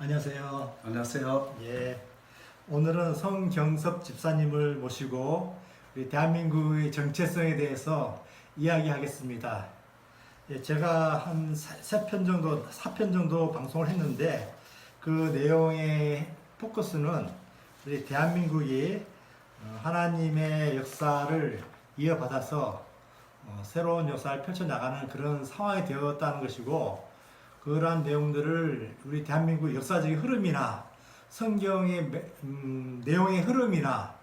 안녕하세요. 안녕하세요. 예, 오늘은 성경섭 집사님을 모시고 우리 대한민국의 정체성에 대해서 이야기하겠습니다. 예, 제가 한 3편 정도, 4편 정도 방송을 했는데 그 내용의 포커스는 우리 대한민국이 하나님의 역사를 이어받아서 새로운 역사를 펼쳐나가는 그런 상황이 되었다는 것이고, 그러한 내용들을 우리 대한민국 역사적인 흐름이나 성경의 내용의 흐름이나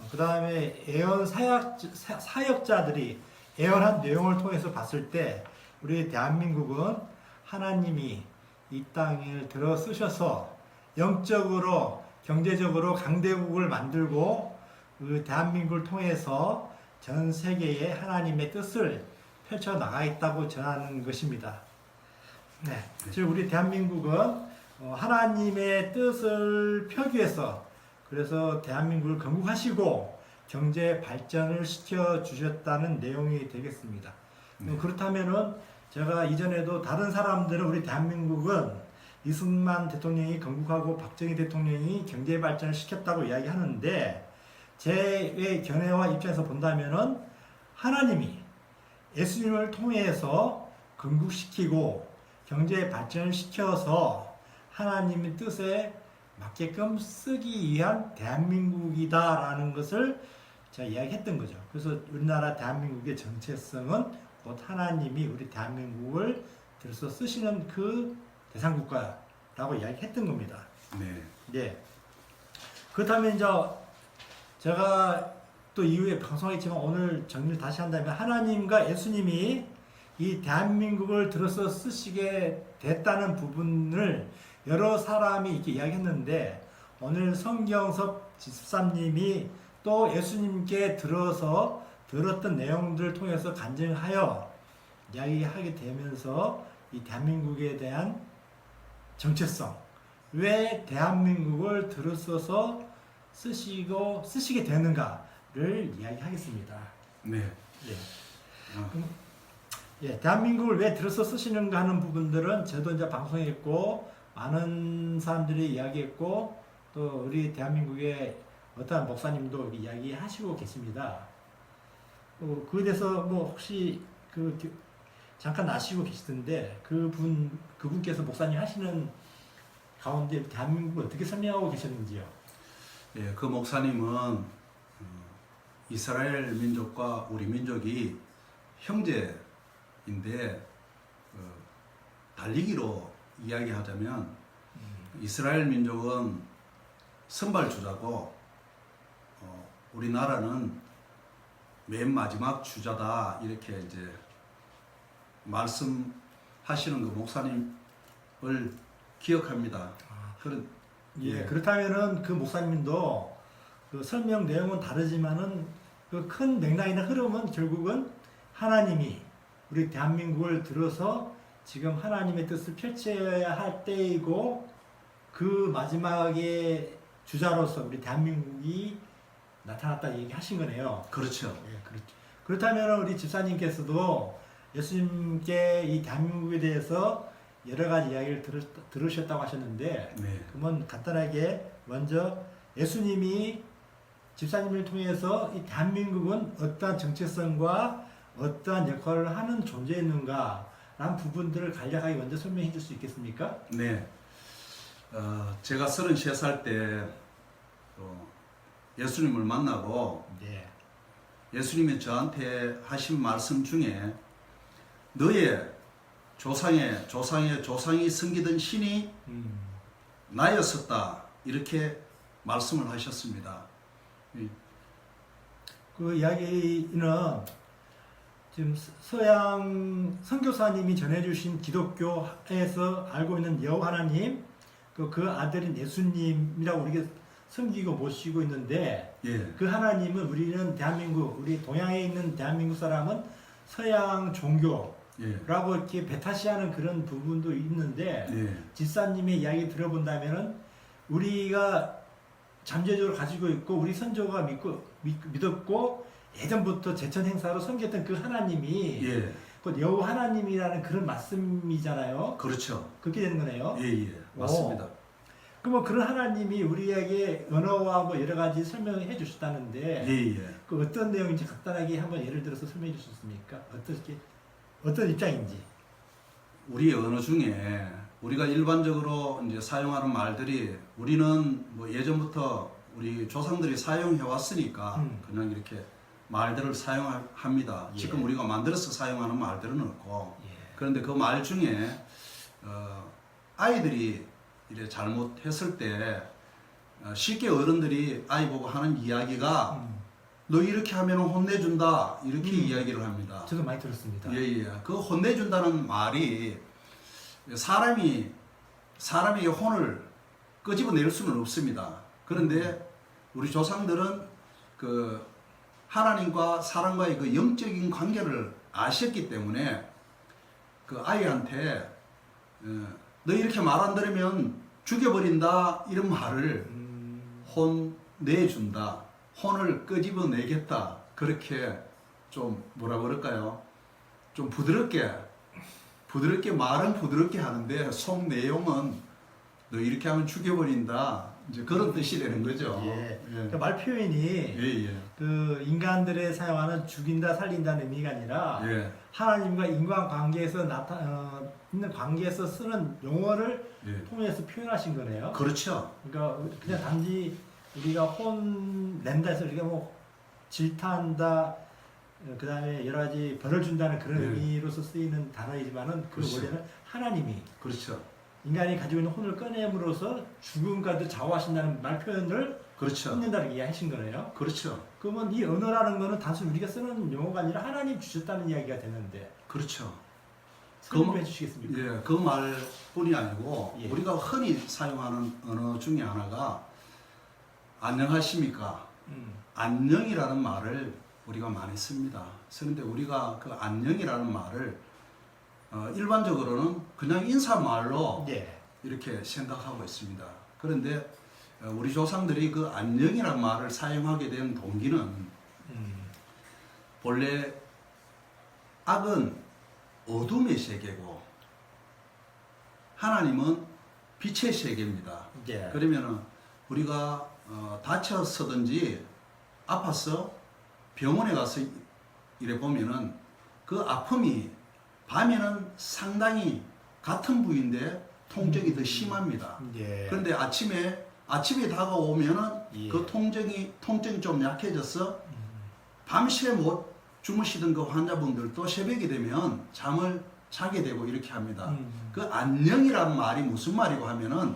그 다음에 예언 사역자들이 예언한 내용을 통해서 봤을 때 우리 대한민국은 하나님이 이 땅을 들어 쓰셔서 영적으로 경제적으로 강대국을 만들고 그 대한민국을 통해서 전 세계에 하나님의 뜻을 펼쳐 나가겠다고 전하는 것입니다. 네, 즉 우리 대한민국은 하나님의 뜻을 펴기 위해서 그래서 대한민국을 건국하시고 경제 발전을 시켜 주셨다는 내용이 되겠습니다. 그렇다면은 제가 이전에도 다른 사람들은 우리 대한민국은 이승만 대통령이 건국하고 박정희 대통령이 경제 발전을 시켰다고 이야기하는데, 제 견해와 입장에서 본다면은 하나님이 예수님을 통해서 건국시키고 경제 발전을 시켜서 하나님의 뜻에 맞게끔 쓰기 위한 대한민국이다라는 것을 제가 이야기했던 거죠. 그래서 우리나라 대한민국의 정체성은 곧 하나님이 우리 대한민국을 들어서 쓰시는 그 대상국가라고 이야기했던 겁니다. 네. 네. 그렇다면 이제 제가 또 이후에 방송했지만 오늘 정리를 다시 한다면, 하나님과 예수님이 이 대한민국을 들어서 쓰시게 됐다는 부분을 여러 사람이 이렇게 이야기했는데, 오늘 성경섭 집사님이 또 예수님께 들어서 들었던 내용들을 통해서 간증하여 이야기하게 되면서 이 대한민국에 대한 정체성, 왜 대한민국을 들어서서 쓰시게 되는가를 이야기하겠습니다. 네. 네. 예, 대한민국을 왜 들어서 쓰시는가 하는 부분들은 저도 이제 방송했고 많은 사람들이 이야기했고 또 우리 대한민국의 어떠한 목사님도 이야기하시고 계십니다. 그에 대해서 뭐 혹시 잠깐 아시고 계시던데 그분께서 목사님 하시는 가운데 대한민국을 어떻게 설명하고 계셨는지요? 예, 그 목사님은 이스라엘 민족과 우리 민족이 형제인데, 달리기로 이야기하자면 이스라엘 민족은 선발주자고 우리나라는 맨 마지막 주자다, 이렇게 이제 말씀하시는 그 목사님을 기억합니다. 예, 그렇다면은 그 목사님도 그 설명 내용은 다르지만은 그 큰 맥락이나 흐름은 결국은 하나님이 우리 대한민국을 들어서 지금 하나님의 뜻을 펼쳐야 할 때이고, 그 마지막에 주자로서 우리 대한민국이 나타났다 얘기하신 거네요. 그렇죠. 예, 그렇죠. 그렇다면 우리 집사님께서도 예수님께 이 대한민국에 대해서 여러 가지 이야기를 들으셨다고 하셨는데, 네. 그러면 간단하게 먼저 예수님이 집사님을 통해서 이 대한민국은 어떠한 정체성과 어떠한 역할을 하는 존재였는가 라는 부분들을 간략하게 먼저 설명해 줄 수 있겠습니까? 네. 제가 33살 때 예수님을 만나고, 네. 예수님이 저한테 하신 말씀 중에 너의 조상이 섬기던 신이 나였었다, 이렇게 말씀을 하셨습니다. 그 이야기는 지금 서양 선교사님이 전해주신 기독교에서 알고 있는 여호와 하나님, 그 아들인 예수님이라고 우리가 섬기고 모시고 있는데, 예. 그 하나님은 우리는 대한민국, 우리 동양에 있는 대한민국 사람은 서양 종교라고 예. 이렇게 배타시하는 그런 부분도 있는데, 예. 집사님의 이야기 들어본다면은 우리가 잠재적으로 가지고 있고 우리 선조가 믿었고 예전부터 제천 행사로 섬겼던 그 하나님이 예. 곧 여호와 하나님이라는 그런 말씀이잖아요. 그렇죠. 그렇게 되는 거네요. 예, 예. 맞습니다. 그뭐 그런 하나님이 우리에게 언어와 뭐 여러 가지 설명해 주셨다는데 예. 그 어떤 내용인지 간단하게 한번 예를 들어서 설명해 주실 수 있습니까? 어떤 입장인지. 우리 언어 중에 우리가 일반적으로 이제 사용하는 말들이 우리는 뭐 예전부터 우리 조상들이 사용해 왔으니까 그냥 이렇게 말들을 사용합니다. 예. 지금 우리가 만들어서 사용하는 말들은 없고 예. 그런데 그 말 중에 아이들이 이래 잘못했을 때 쉽게 어른들이 아이 보고 하는 이야기가 너 이렇게 하면 혼내준다 이렇게 이야기를 합니다. 저도 많이 들었습니다. 예. 그 혼내준다는 말이 사람에게 혼을 끄집어낼 수는 없습니다. 그런데 우리 조상들은 그 하나님과 사람과의 그 영적인 관계를 아셨기 때문에 그 아이한테 너 이렇게 말 안 들으면 죽여버린다 이런 말을 혼내준다, 혼을 끄집어내겠다 그렇게 좀 뭐라 그럴까요? 좀 부드럽게 말은 부드럽게 하는데 속 내용은 너 이렇게 하면 죽여버린다 이제 그런 뜻이 되는 거죠. 예. 예. 그 말 표현이 예. 그 인간들의 사용하는 죽인다 살린다는 의미가 아니라 예. 하나님과 인간 관계에서 있는 관계에서 쓰는 용어를 예. 통해서 표현하신 거네요. 그렇죠. 그러니까 그냥 단지 우리가 혼낸다 해서 우리가 뭐 질타한다 그 다음에 여러 가지 벌을 준다는 그런 네. 의미로서 쓰이는 단어이지만은 그 그렇죠. 원래는 하나님이 그렇죠. 인간이 가지고 있는 혼을 꺼냄으로써 죽음과도 좌우하신다는 말 표현을 그렇죠. 쓰는다는 이야기하신 거네요. 그렇죠. 그러면 이 언어라는 거는 단순 우리가 쓰는 용어가 아니라 하나님 주셨다는 이야기가 되는데 그렇죠. 설명해 주시겠습니까? 예, 그 말뿐이 아니고 예. 우리가 흔히 사용하는 언어 중에 하나가 안녕하십니까? 안녕이라는 말을 우리가 많이 씁니다. 그런데 우리가 그 안녕이라는 말을 일반적으로는 그냥 인사말로 예. 이렇게 생각하고 있습니다. 그런데 우리 조상들이 그 안녕이라는 말을 사용하게 된 동기는 본래 악은 어둠의 세계고 하나님은 빛의 세계입니다. 예. 그러면은 우리가 다쳤서든지 아파서 병원에 가서 이래 보면은 그 아픔이 밤에는 상당히 같은 부위인데 통증이 더 심합니다. 예. 그런데 아침에 다가오면은 예. 그 통증이 좀 약해져서 밤새 못 주무시던 그 환자분들도 새벽이 되면 잠을 자게 되고 이렇게 합니다. 그 안녕이란 말이 무슨 말이고 하면은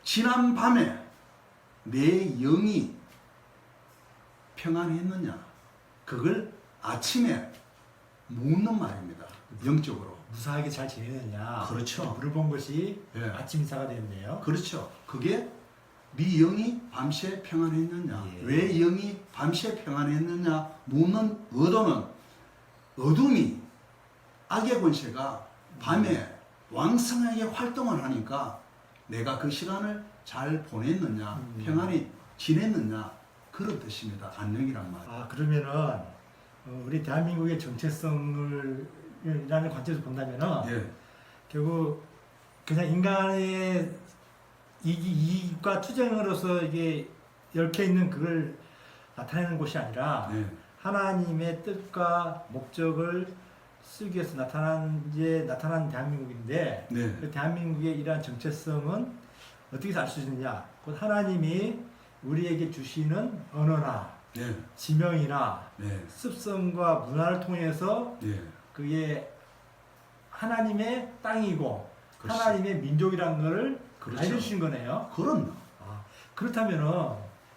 지난 밤에 내 영이 평안했느냐 그걸 아침에 묻는 말입니다. 영적으로. 무사하게 잘 지내느냐. 그렇죠. 물어본 것이 예. 아침 인사가 됐네요. 그렇죠. 그게 네 영이 밤새 평안했느냐 예. 왜 영이 밤새 평안했느냐 묻는 의도는 어둠이 악의 권세가 밤에 왕성하게 활동을 하니까 내가 그 시간을 잘 보냈느냐 평안히 지냈느냐 그런 뜻입니다. 안녕이란 말. 아 그러면은 우리 대한민국의 정체성을 이라는 관점에서 본다면은 예. 결국 그냥 인간의 이익과 투쟁으로서 이게 얽혀 있는 그걸 나타내는 곳이 아니라 예. 하나님의 뜻과 목적을 쓰기 위해서 나타난 대한민국인데 네. 그 대한민국의 이러한 정체성은 어떻게 알 수 있느냐? 곧 하나님이 우리에게 주시는 언어나 네. 지명이나 네. 습성과 문화를 통해서 네. 그게 하나님의 땅이고 그렇죠. 하나님의 민족이라는 것을 그렇죠. 알려주신 거네요. 그럼요. 아, 그렇다면은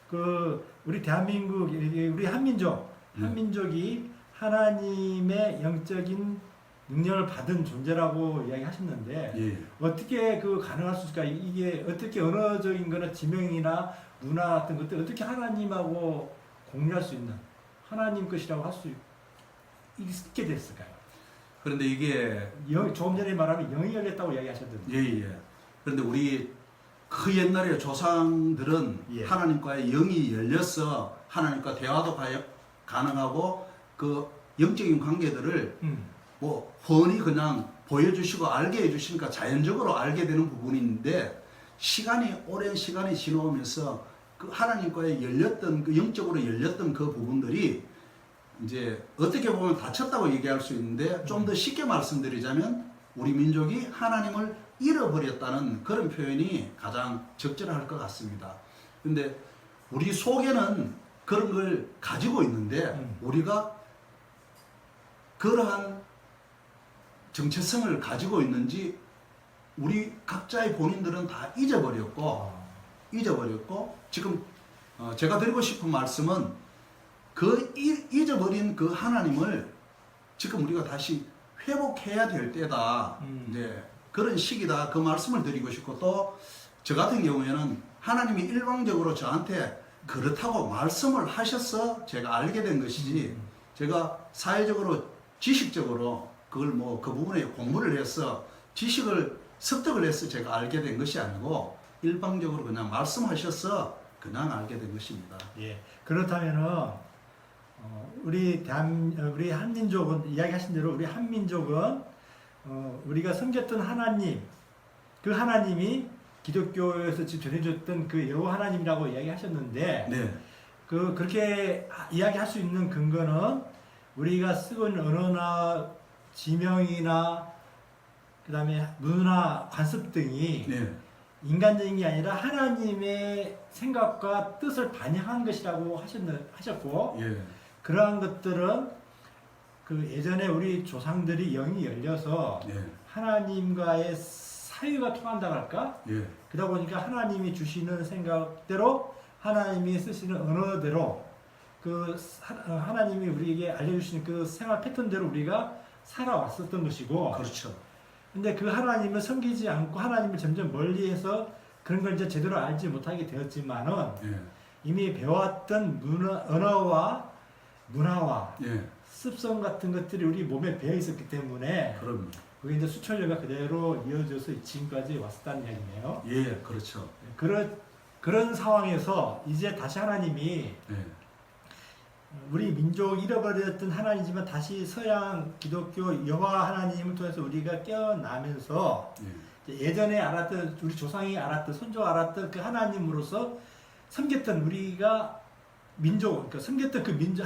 그 우리 대한민국 우리 한민족이 하나님의 영적인 능력을 받은 존재라고 이야기하셨는데 예. 어떻게 그 가능할 수 있을까? 이게 어떻게 언어적인 거나 지명이나 문화 같은 것들 어떻게 하나님하고 공유할 수 있는 하나님 것이라고 할 수 있게 됐을까요? 그런데 이게 조금 전에 말하면 영이 열렸다고 이야기하셨던데. 예. 그런데 우리 그 옛날에 조상들은 예. 하나님과의 영이 열려서 하나님과 대화도 가능하고 그 영적인 관계들을 뭐 훤히 그냥 보여주시고 알게 해주시니까 자연적으로 알게 되는 부분인데 오랜 시간이 지나오면서 그 하나님과의 열렸던 그 영적으로 열렸던 그 부분들이 이제 어떻게 보면 다쳤다고 얘기할 수 있는데 좀 더 쉽게 말씀드리자면 우리 민족이 하나님을 잃어버렸다는 그런 표현이 가장 적절할 것 같습니다. 근데 우리 속에는 그런 걸 가지고 있는데 우리가 그러한 정체성을 가지고 있는지 우리 각자의 본인들은 다 잊어버렸고 지금 제가 드리고 싶은 말씀은 그 잊어버린 그 하나님을 지금 우리가 다시 회복해야 될 때다. 이제 그런 시기다. 그 말씀을 드리고 싶고 또 저 같은 경우에는 하나님이 일방적으로 저한테 그렇다고 말씀을 하셔서 제가 알게 된 것이지 제가 사회적으로 지식적으로 그걸 뭐 그 부분에 공부를 해서 지식을 습득을 해서 제가 알게 된 것이 아니고 일방적으로 그냥 말씀하셔서 그냥 알게 된 것입니다. 예. 그렇다면은 우리 한민족은 이야기하신 대로 우리 한민족은 우리가 섬겼던 하나님, 그 하나님이 기독교에서 전해줬던 그 여호와 하나님이라고 이야기하셨는데, 네. 그렇게 이야기할 수 있는 근거는 우리가 쓰고 있는 언어나 지명이나 그다음에 문화 관습 등이 네. 인간적인 게 아니라 하나님의 생각과 뜻을 반영한 것이라고 하셨고, 예. 그러한 것들은 그 예전에 우리 조상들이 영이 열려서 예. 하나님과의 사유가 통한다고 할까? 예. 그러다 보니까 하나님이 주시는 생각대로 하나님이 쓰시는 언어대로 하나님이 우리에게 알려주시는 그 생활 패턴대로 우리가 살아왔었던 것이고, 그렇죠. 근데 그 하나님을 섬기지 않고 하나님을 점점 멀리해서 그런 걸 이제 제대로 알지 못하게 되었지만은 예. 이미 배웠던 언어와 문화와 예. 습성 같은 것들이 우리 몸에 배어 있었기 때문에 그럼. 그게 이제 수천년가 그대로 이어져서 지금까지 왔었다는 이야기네요. 예, 그렇죠. 그런 상황에서 이제 다시 하나님이 예. 우리 민족 잃어버렸던 하나님이지만 다시 서양 기독교 여호와 하나님을 통해서 우리가 깨어나면서 예. 예전에 알았던 우리 조상이 알았던 선조가 알았던 그 하나님으로서 섬겼던 우리가 민족, 그러니까 섬겼던 그 민족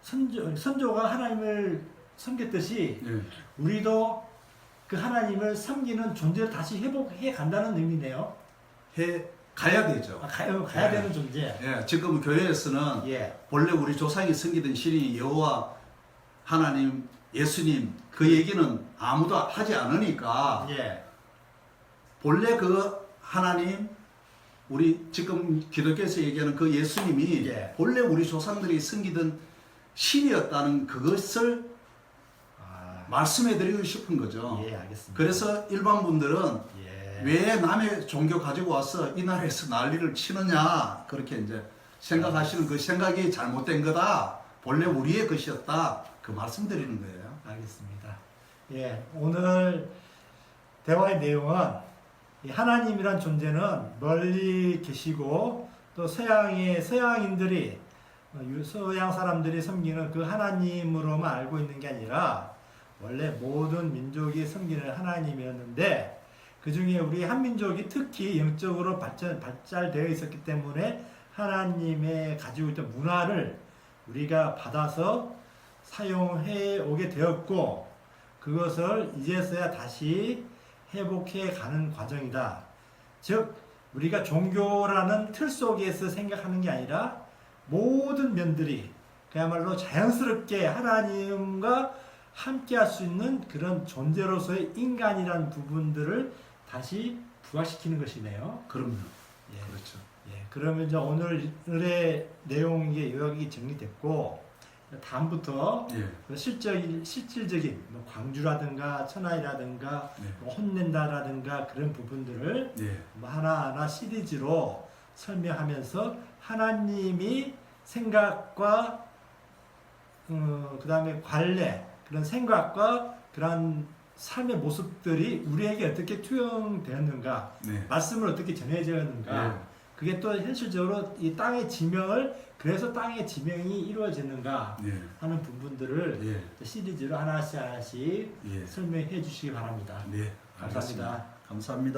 선조가 하나님을 섬겼듯이 예. 우리도 그 하나님을 섬기는 존재를 다시 회복해 간다는 의미네요. 가야 되죠. 가야 되는 존재. 예, 지금 교회에서는 예. 본래 우리 조상이 섬기던 신이 여호와 하나님, 예수님 그 얘기는 아무도 하지 않으니까 예. 본래 그 하나님 우리 지금 기독교에서 얘기하는 그 예수님이 예. 본래 우리 조상들이 섬기던 신이었다는 그것을 말씀해 드리고 싶은 거죠. 예, 알겠습니다. 그래서 일반 분들은 예. 왜 남의 종교 가지고 와서 이 나라에서 난리를 치느냐 그렇게 이제 생각하시는 그 생각이 잘못된 거다. 본래 우리의 것이었다. 그 말씀드리는 거예요. 알겠습니다. 예, 오늘 대화의 내용은 이 하나님이란 존재는 멀리 계시고 또 서양인들이 서양 사람들이 섬기는 그 하나님으로만 알고 있는 게 아니라 원래 모든 민족이 섬기는 하나님이었는데 그 중에 우리 한민족이 특히 영적으로 발달되어 있었기 때문에 하나님의 가지고 있던 문화를 우리가 받아서 사용해 오게 되었고 그것을 이제서야 다시 회복해 가는 과정이다. 즉 우리가 종교라는 틀 속에서 생각하는 게 아니라 모든 면들이 그야말로 자연스럽게 하나님과 함께 할 수 있는 그런 존재로서의 인간이라는 부분들을 다시 부각시키는 것이네요. 그럼요. 예. 그렇죠. 예. 그러면 이제 오늘의 내용이 여기 정리됐고 다음부터 예. 실질적인 뭐 광주라든가 천하이라든가 네. 뭐 혼낸다라든가 그런 부분들을 예. 뭐 하나하나 시리즈로 설명하면서 하나님이 생각과 그 다음에 관례 그런 생각과 그런 삶의 모습들이 우리에게 어떻게 투영되었는가 네. 말씀을 어떻게 전해졌는가 예. 그게 또 현실적으로 이 땅의 지명을 그래서 땅의 지명이 이루어지는가 예. 하는 부분들을 예. 시리즈로 하나씩 예. 설명해 주시기 바랍니다. 네. 감사합니다. 감사합니다.